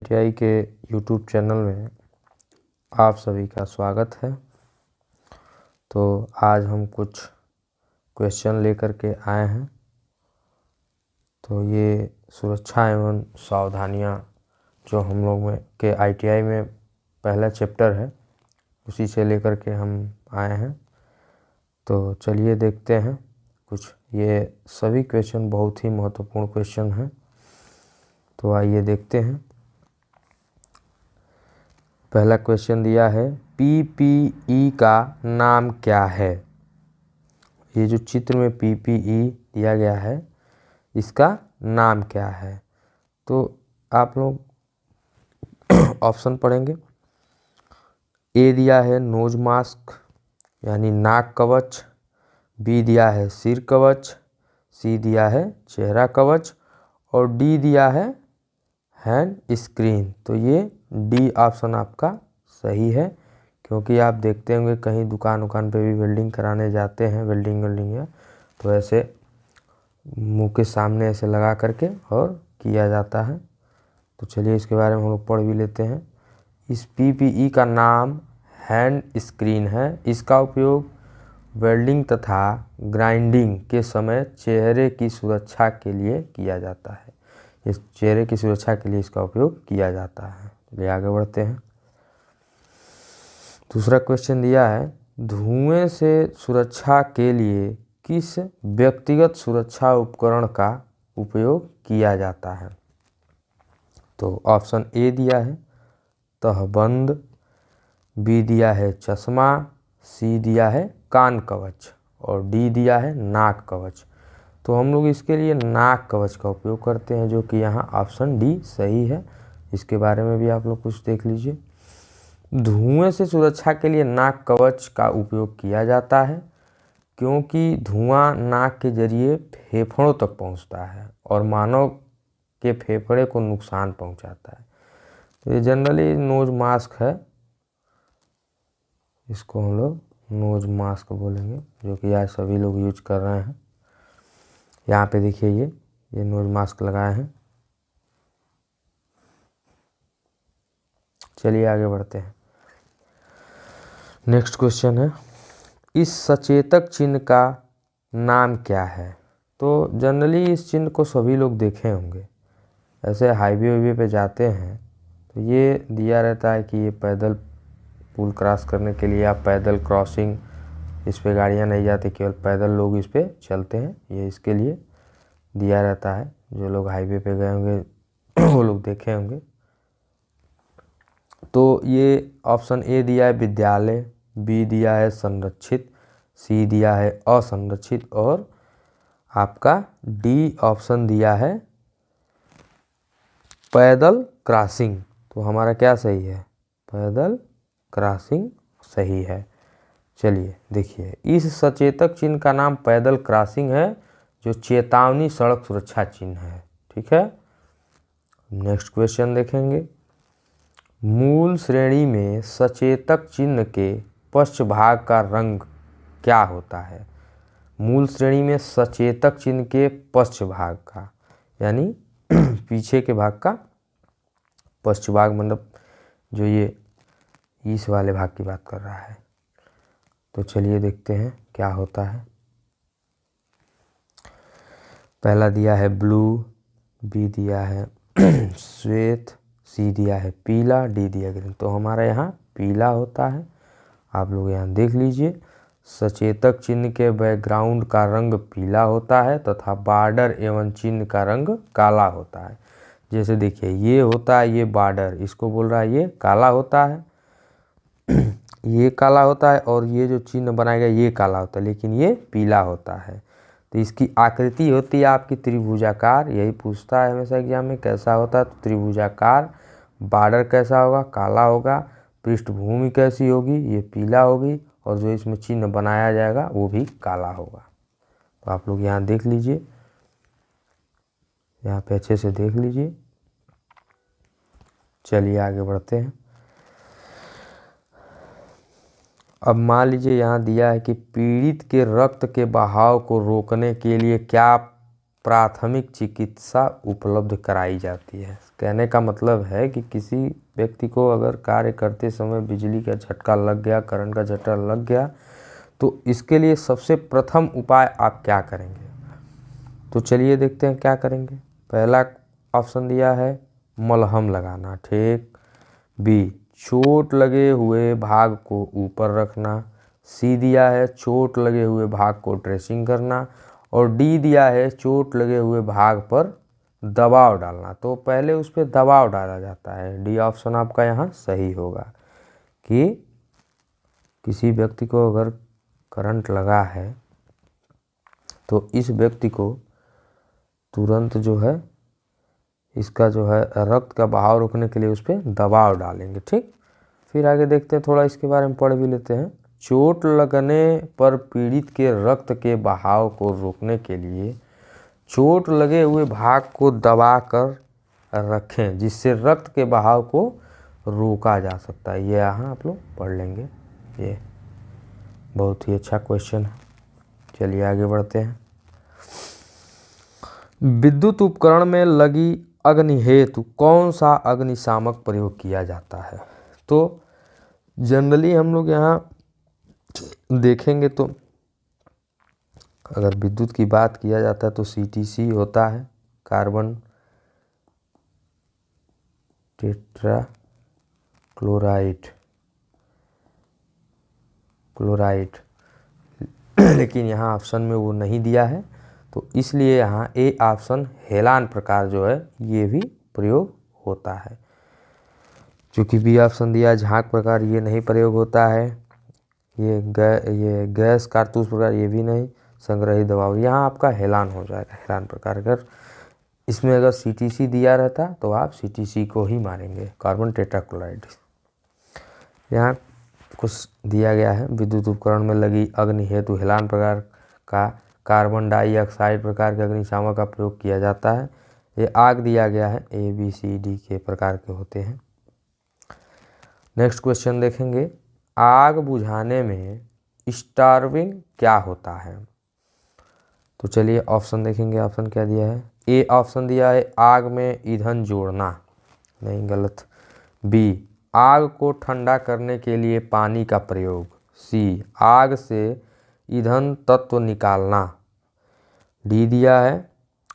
ITI के YouTube channel में आप सभी का स्वागत है। तो आज हम कुछ क्वेश्चन लेकर के आए हैं। तो ये सुरक्षा एवं सावधानियां जो हम लोग में के ITI में पहला चैप्टर है, उसी से लेकर के हम आए हैं। तो चलिए देखते हैं कुछ। ये सभी क्वेश्चन बहुत ही महत्वपूर्ण क्वेश्चन हैं। तो आइए देखते हैं। पहला क्वेश्चन दिया है, PPE का नाम क्या है। ये जो चित्र में PPE दिया गया है, इसका नाम क्या है। तो आप लोग ऑप्शन पढ़ेंगे। ए दिया है नोज मास्क यानी नाक कवच, बी दिया है सिर कवच, सी दिया है चेहरा कवच और डी दिया है हैंड स्क्रीन। तो ये डी ऑप्शन आपका सही है, क्योंकि आप देखते होंगे कहीं दुकान पे भी वेल्डिंग कराने जाते हैं, वेल्डिंग है तो ऐसे मुंह के सामने ऐसे लगा करके और किया जाता है। तो चलिए इसके बारे में हम लोग पढ़ भी लेते हैं। इस PPE का नाम हैंड स्क्रीन है। इसका उपयोग वेल्डिंग तथा ग्राइंडिंग के समय चेहरे की सुरक्षा के लिए किया जाता है। इस चेहरे की सुरक्षा के लिए इसका उपयोग किया जाता है। चलिए आगे बढ़ते हैं। दूसरा क्वेश्चन दिया है, धुएं से सुरक्षा के लिए किस व्यक्तिगत सुरक्षा उपकरण का उपयोग किया जाता है। तो ऑप्शन ए दिया है तहबंद, बी दिया है चश्मा, सी दिया है कान कवच और डी दिया है नाक कवच। तो हम लोग इसके लिए नाक कवच का उपयोग करते हैं, जो कि यहाँ ऑप्शन डी सही है। इसके बारे में भी आप लोग कुछ देख लीजिए। धुएं से सुरक्षा के लिए नाक कवच का उपयोग किया जाता है, क्योंकि धुआं नाक के जरिए फेफड़ों तक पहुंचता है और मानव के फेफड़े को नुकसान पहुंचाता है। तो ये जनरली नोज मास्क है, इसको हम लोग नोज मास्क बोलेंगे, जो कि आज सभी लोग यूज कर रहे हैं। यहाँ पे देखिए ये नोज मास्क लगाए हैं। चलिए आगे बढ़ते हैं। नेक्स्ट क्वेश्चन है, इस सचेतक चिन्ह का नाम क्या है। तो जनरली इस चिन्ह को सभी लोग देखे होंगे। ऐसे हाईवे पे जाते हैं तो ये दिया रहता है कि ये पैदल पुल क्रॉस करने के लिए, या पैदल क्रॉसिंग, इस पे गाड़ियाँ नहीं जाती, केवल पैदल लोग इस पे चलते हैं, ये इसके लिए दिया रहता है। जो लोग हाईवे पे गए होंगे वो लोग देखे होंगे। तो ये ऑप्शन ए दिया है विद्यालय, बी दिया है संरक्षित, सी दिया है असंरक्षित और आपका डी ऑप्शन दिया है पैदल क्रॉसिंग। तो हमारा क्या सही है, पैदल क्रॉसिंग सही है। चलिए देखिए, इस सचेतक चिन्ह का नाम पैदल क्रॉसिंग है, जो चेतावनी सड़क सुरक्षा चिन्ह है। ठीक है। नेक्स्ट क्वेश्चन देखेंगे। मूल श्रेणी में सचेतक चिन्ह के पश्च भाग का रंग क्या होता है। मूल श्रेणी में सचेतक चिन्ह के पश्च भाग का, यानी पीछे के भाग का पश्च भाग, मतलब जो ये इस वाले भाग की बात कर रहा है। तो चलिए देखते हैं क्या होता है। पहला दिया है ब्लू, बी दिया है श्वेत, सी दिया है पीला, डी दिया ग्रीन। तो हमारा यहाँ पीला होता है। आप लोग यहाँ देख लीजिए, सचेतक चिन्ह के बैकग्राउंड का रंग पीला होता है तथा बॉर्डर एवं चिन्ह का रंग काला होता है। जैसे देखिए ये होता है, ये बॉर्डर, इसको बोल रहा है ये काला होता है, ये काला होता है, और ये जो चिन्ह बनाया गया ये काला होता है, लेकिन ये पीला होता है। तो इसकी आकृति होती है आपकी त्रिभुजाकार। यही पूछता है हमेशा एग्जाम में, कैसा होता है। तो त्रिभुजाकार, बॉर्डर कैसा होगा, काला होगा, पृष्ठभूमि कैसी होगी, ये पीला होगी, और जो इसमें चिन्ह बनाया जाएगा वो भी काला होगा। तो आप लोग यहाँ देख लीजिए, यहाँ पे अच्छे से देख लीजिए। चलिए आगे बढ़ते हैं। अब मान लीजिए यहाँ दिया है कि पीड़ित के रक्त के बहाव को रोकने के लिए क्या प्राथमिक चिकित्सा उपलब्ध कराई जाती है। कहने का मतलब है कि किसी व्यक्ति को अगर कार्य करते समय बिजली का झटका लग गया, करंट का झटका लग गया, तो इसके लिए सबसे प्रथम उपाय आप क्या करेंगे। तो चलिए देखते हैं क्या करेंगे। पहला ऑप्शन दिया है मलहम लगाना, ठीक। बी, चोट लगे हुए भाग को ऊपर रखना। सी दिया है चोट लगे हुए भाग को ड्रेसिंग करना। और डी दिया है चोट लगे हुए भाग पर दबाव डालना। तो पहले उस पर दबाव डाला जाता है। डी ऑप्शन आपका यहाँ सही होगा कि किसी व्यक्ति को अगर करंट लगा है तो इस व्यक्ति को तुरंत जो है इसका जो है रक्त का बहाव रोकने के लिए उस पर दबाव डालेंगे, ठीक। फिर आगे देखते हैं, थोड़ा इसके बारे में पढ़ भी लेते हैं। चोट लगने पर पीड़ित के रक्त के बहाव को रोकने के लिए चोट लगे हुए भाग को दबा कर रखें, जिससे रक्त के बहाव को रोका जा सकता है। ये यहाँ आप लोग पढ़ लेंगे, ये बहुत ही अच्छा क्वेश्चन है। चलिए आगे बढ़ते हैं। विद्युत उपकरण में लगी अग्नि हेतु कौन सा अग्निशामक प्रयोग किया जाता है। तो जनरली हम लोग यहाँ देखेंगे तो अगर विद्युत की बात किया जाता है तो CTC होता है, कार्बन टेट्रा क्लोराइड, लेकिन यहाँ ऑप्शन में वो नहीं दिया है, तो इसलिए यहाँ ए ऑप्शन हेलान प्रकार जो है ये भी प्रयोग होता है। चूँकि बी ऑप्शन दिया झांक प्रकार, ये नहीं प्रयोग होता है। ये गैस कारतूस प्रकार, ये भी नहीं। संग्रही दबाव, यहाँ आपका हेलान हो जाएगा, हेलान प्रकार। अगर इसमें अगर CTC दिया रहता तो आप CTC को ही मारेंगे, कार्बन टेट्राक्लोराइड। यहाँ कुछ दिया गया है, विद्युत उपकरण में लगी अग्नि हेतु हेलान प्रकार का कार्बन डाइऑक्साइड प्रकार के अग्निशामक का प्रयोग किया जाता है। ये आग दिया गया है, ABCD के प्रकार के होते हैं। नेक्स्ट क्वेश्चन देखेंगे, आग बुझाने में स्टार्विंग क्या होता है। तो चलिए ऑप्शन देखेंगे, ऑप्शन क्या दिया है। ए ऑप्शन दिया है आग में ईंधन जोड़ना, नहीं, गलत। बी, आग को ठंडा करने के लिए पानी का प्रयोग। सी, आग से ईंधन तत्व निकालना। डी दिया है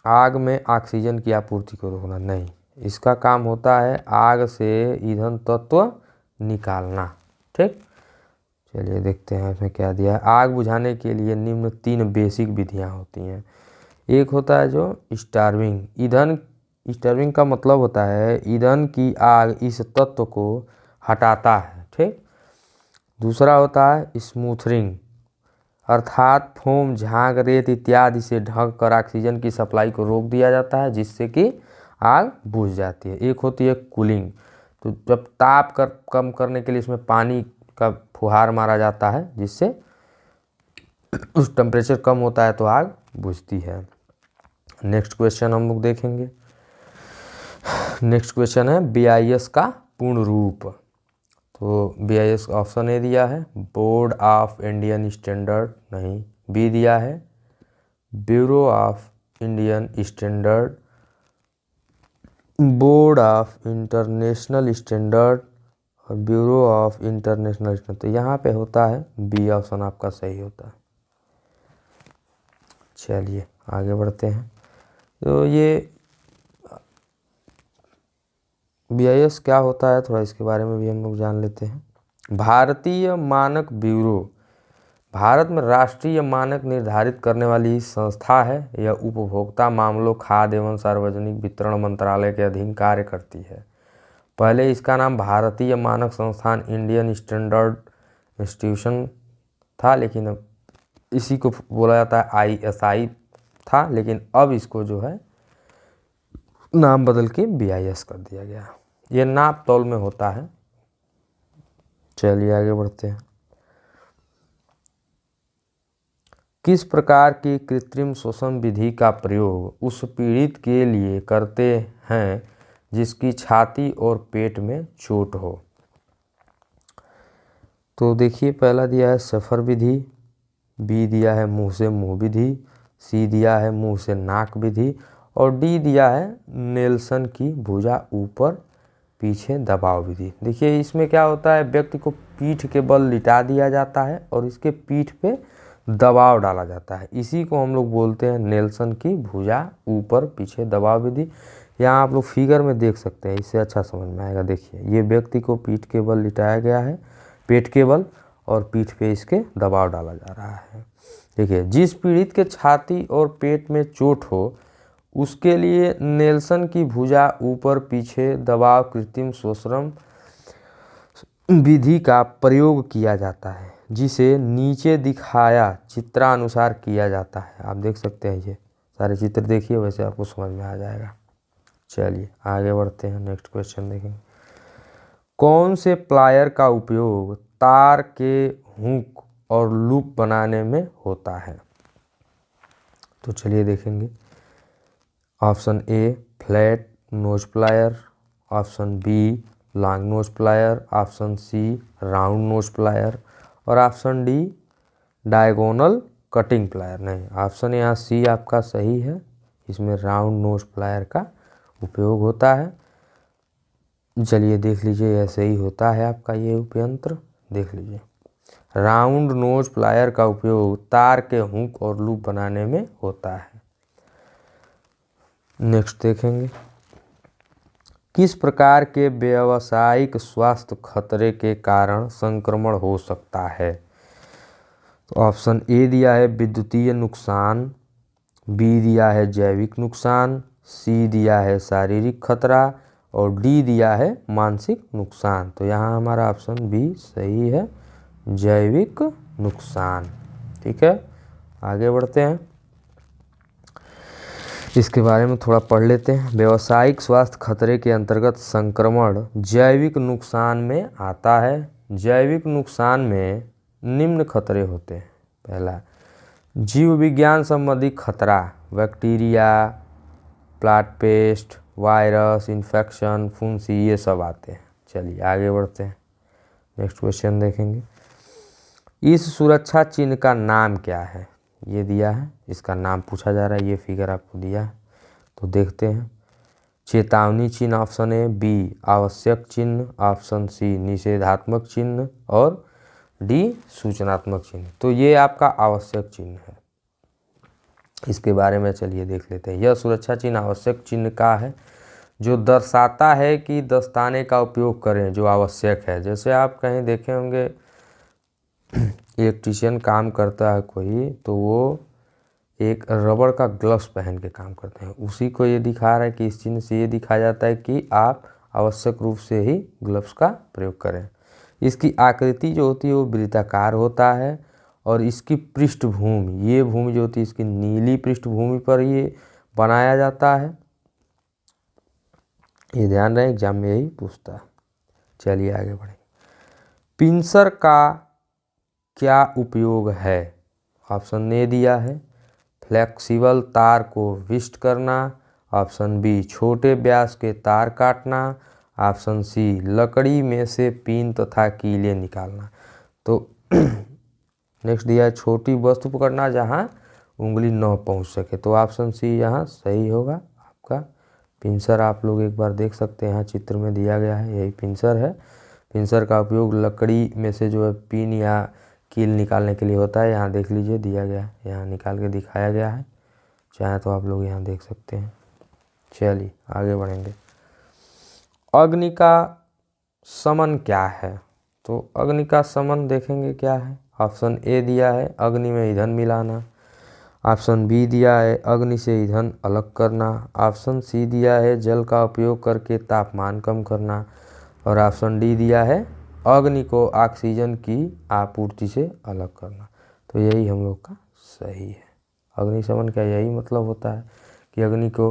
आग में ऑक्सीजन की आपूर्ति को रोकना, नहीं, इसका काम होता है आग से ईंधन तत्व निकालना, ठीक। चलिए देखते हैं इसमें क्या दिया है। आग बुझाने के लिए निम्न 3 बेसिक विधियां होती हैं। एक होता है जो स्टार्विंग, ईंधन, स्टार्विंग का मतलब होता है ईंधन की आग इस तत्व को हटाता है, ठीक। दूसरा होता है स्मूथरिंग, अर्थात फोम, झाग, रेत इत्यादि से ढक कर ऑक्सीजन की सप्लाई को रोक दिया जाता है, जिससे कि आग बुझ जाती है। एक होती है कूलिंग, तो जब ताप कम करने के लिए इसमें पानी का फुहार मारा जाता है, जिससे उस टेम्परेचर कम होता है तो आग बुझती है। नेक्स्ट क्वेश्चन हम लोग देखेंगे। नेक्स्ट क्वेश्चन है BIS का पूर्ण रूप। तो BIS ऑप्शन ए दिया है बोर्ड ऑफ इंडियन स्टैंडर्ड, नहीं। बी दिया है bureau of Indian standard, board of international standard और ब्यूरो ऑफ इंटरनेशनल स्टैंडर्ड। तो यहाँ पे होता है बी ऑप्शन आपका सही होता है। चलिए आगे बढ़ते हैं। तो ये BIS क्या होता है, थोड़ा इसके बारे में भी हम लोग जान लेते हैं। भारतीय मानक ब्यूरो भारत में राष्ट्रीय मानक निर्धारित करने वाली संस्था है। यह उपभोक्ता मामलों, खाद्य एवं सार्वजनिक वितरण मंत्रालय के अधीन कार्य करती है। पहले इसका नाम भारतीय मानक संस्थान इंडियन स्टैंडर्ड इंस्टीट्यूशन था, लेकिन अब इसी को बोला जाता है ISI था, लेकिन अब इसको जो है नाम बदल के BIS कर दिया गया। ये नाप तौल में होता है। चलिए आगे बढ़ते हैं। किस प्रकार की कृत्रिम श्वसन विधि का प्रयोग उस पीड़ित के लिए करते हैं जिसकी छाती और पेट में चोट हो। तो देखिए पहला दिया है सफर विधि, बी दिया है मुंह से मुंह विधि, सी दिया है मुंह से नाक विधि और डी दिया है नेल्सन की भुजा ऊपर पीछे दबाव विधि। देखिए इसमें क्या होता है, व्यक्ति को पीठ के बल लिटा दिया जाता है और इसके पीठ पे दबाव डाला जाता है, इसी को हम लोग बोलते हैं नेल्सन की भुजा ऊपर पीछे दबाव विधि। यहाँ आप लोग फिगर में देख सकते हैं, इससे अच्छा समझ में आएगा। देखिए ये व्यक्ति को पीठ के बल लिटाया गया है, पेट के बल, और पीठ पे इसके दबाव डाला जा रहा है। देखिए जिस पीड़ित के छाती और पेट में चोट हो उसके लिए नेल्सन की भुजा ऊपर पीछे दबाव कृत्रिम श्वसन विधि का प्रयोग किया जाता है, जिसे नीचे दिखाया चित्रानुसार किया जाता है। आप देख सकते हैं, ये सारे चित्र देखिए, वैसे आपको समझ में आ जाएगा। चलिए आगे बढ़ते हैं, नेक्स्ट क्वेश्चन देखेंगे। कौन से प्लायर का उपयोग तार के हुक और लूप बनाने में होता है? तो चलिए देखेंगे। Option A flat nose plier, option B long nose plier, option C round nose plier, और option D diagonal cutting plier. नहीं, ऑप्शन यहाँ सी आपका सही है, इसमें राउंड नोज प्लायर का उपयोग होता है। चलिए देख लीजिए, ऐसे ही होता है आपका ये उपयंत्र, देख लीजिए। राउंड नोज प्लायर का उपयोग तार के हुक और लूप बनाने में होता है। नेक्स्ट देखेंगे, किस प्रकार के व्यावसायिक स्वास्थ्य खतरे के कारण संक्रमण हो सकता है? तो ऑप्शन ए दिया है विद्युतीय नुकसान, बी दिया है जैविक नुकसान, सी दिया है शारीरिक खतरा, और डी दिया है मानसिक नुकसान। तो यहाँ हमारा ऑप्शन बी सही है, जैविक नुकसान। ठीक है, आगे बढ़ते हैं, इसके बारे में थोड़ा पढ़ लेते हैं। व्यावसायिक स्वास्थ्य खतरे के अंतर्गत संक्रमण जैविक नुकसान में आता है। जैविक नुकसान में निम्न खतरे होते हैं। पहला, जीव विज्ञान संबंधी खतरा, bacteria, plot paste, virus, infection, फुंसी, ये सब आते हैं। चलिए आगे बढ़ते हैं, नेक्स्ट क्वेश्चन देखेंगे। इस सुरक्षा चिन्ह का नाम क्या है? ये दिया है, इसका नाम पूछा जा रहा है, ये फिगर आपको दिया है, तो देखते हैं। चेतावनी चिन्ह ऑप्शन ए, बी आवश्यक चिन्ह ऑप्शन सी, निषेधात्मक चिन्ह, और डी सूचनात्मक चिन्ह। तो ये आपका आवश्यक चिन्ह है, इसके बारे में चलिए देख लेते हैं। यह सुरक्षा चिन्ह आवश्यक चिन्ह का है, जो दर्शाता है कि दस्ताने का उपयोग करें जो आवश्यक है। जैसे आप कहीं देखे होंगे इलेक्ट्रीशियन काम करता है कोई, तो वो एक रबड़ का ग्लव्स पहन के काम करते हैं, उसी को ये दिखा रहा है कि इस चिन्ह से ये दिखाया जाता है कि आप आवश्यक रूप से ही ग्लव्स का प्रयोग करें। इसकी आकृति जो होती है वो वृत्ताकार होता है, और इसकी पृष्ठभूमि, ये भूमि जो होती है इसकी नीली पृष्ठभूमि पर ये बनाया जाता है। ये ध्यान रहे, एग्जाम में यही पूछता है। चलिए आगे बढ़ेंगे। पिंसर का क्या उपयोग है? ऑप्शन ए दिया है फ्लेक्सिबल तार को विष्ट करना, ऑप्शन बी छोटे व्यास के तार काटना, ऑप्शन सी लकड़ी में से पिन तथा कीले निकालना। तो नेक्स्ट दिया है छोटी वस्तु पकड़ना जहां उंगली न पहुंच सके। तो ऑप्शन सी यहाँ सही होगा आपका। पिंसर आप लोग एक बार देख सकते हैं, यहाँ चित्र में दिया गया है, यही पिंसर है। पिंसर का उपयोग लकड़ी में से जो है पिन या कील निकालने के लिए होता है। यहाँ देख लीजिए दिया गया है, यहाँ निकाल के दिखाया गया है, चाहे तो आप लोग यहाँ देख सकते हैं। चलिए आगे बढ़ेंगे। अग्नि का शमन क्या है? तो अग्नि का शमन देखेंगे क्या है। ऑप्शन ए दिया है अग्नि में ईंधन मिलाना, ऑप्शन बी दिया है अग्नि से ईंधन अलग करना, ऑप्शन सी दिया है जल का उपयोग करके तापमान कम करना, और ऑप्शन डी दिया है अग्नि को ऑक्सीजन की आपूर्ति से अलग करना। तो यही हम लोग का सही है। अग्निशमन का यही मतलब होता है कि अग्नि को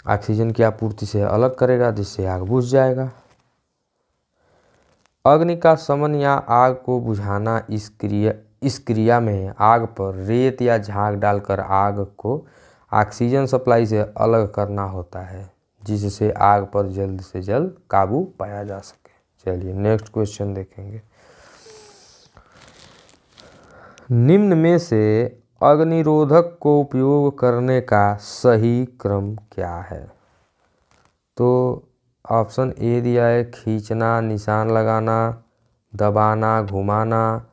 ऑक्सीजन की आपूर्ति से अलग करेगा, जिससे आग बुझ जाएगा। अग्नि का शमन या आग को बुझाना इस क्रिया में आग पर रेत या झाग डालकर आग को ऑक्सीजन सप्लाई से अलग करना होता है, जिससे आग पर जल्द से जल्द काबू पाया जा सके। चलिए नेक्स्ट क्वेश्चन देखेंगे। निम्न में से अग्निरोधक को उपयोग करने का सही क्रम क्या है? तो ऑप्शन ए दिया है खींचना, निशान लगाना, दबाना, घुमाना।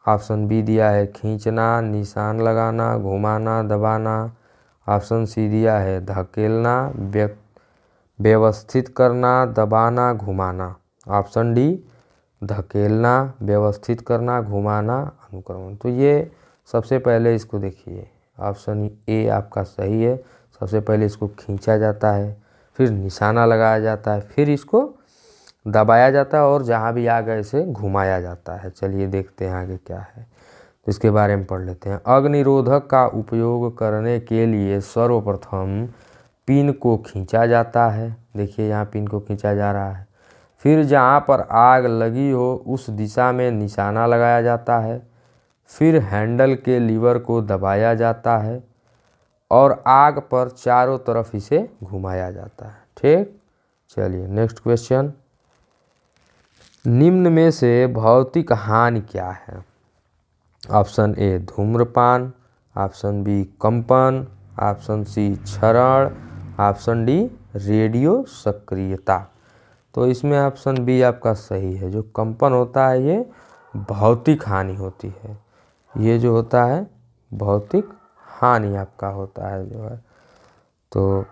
ऑप्शन बी दिया है खींचना, निशान लगाना, घुमाना, दबाना। ऑप्शन सी दिया है धकेलना, व्यवस्थित करना, दबाना, घुमाना। ऑप्शन डी धकेलना, व्यवस्थित करना, घुमाना, अनुक्रमण। तो ये सबसे पहले इसको देखिए, ऑप्शन ए आपका सही है। सबसे पहले इसको खींचा जाता है, फिर निशाना लगाया जाता है, फिर इसको दबाया जाता है और जहाँ भी आ गए इसे घुमाया जाता है। चलिए देखते हैं आगे क्या है, तो इसके बारे में पढ़ लेते हैं। अग्निरोधक का उपयोग करने के लिए सर्वप्रथम पिन को खींचा जाता है। देखिए यहाँ पिन को खींचा जा रहा है। फिर जहाँ पर आग लगी हो उस दिशा में निशाना लगाया जाता है। फिर हैंडल के लीवर को दबाया जाता है और आग पर चारों तरफ इसे घुमाया जाता है। ठीक, चलिए नेक्स्ट क्वेश्चन। निम्न में से भौतिक हानि क्या है? ऑप्शन ए धूम्रपान, ऑप्शन बी कंपन, ऑप्शन सी क्षरण, ऑप्शन डी रेडियो सक्रियता। तो इसमें ऑप्शन बी आपका सही है। जो कंपन होता है ये भौतिक हानि होती है। ये जो होता है भौतिक हानि आपका होता है जो है। तो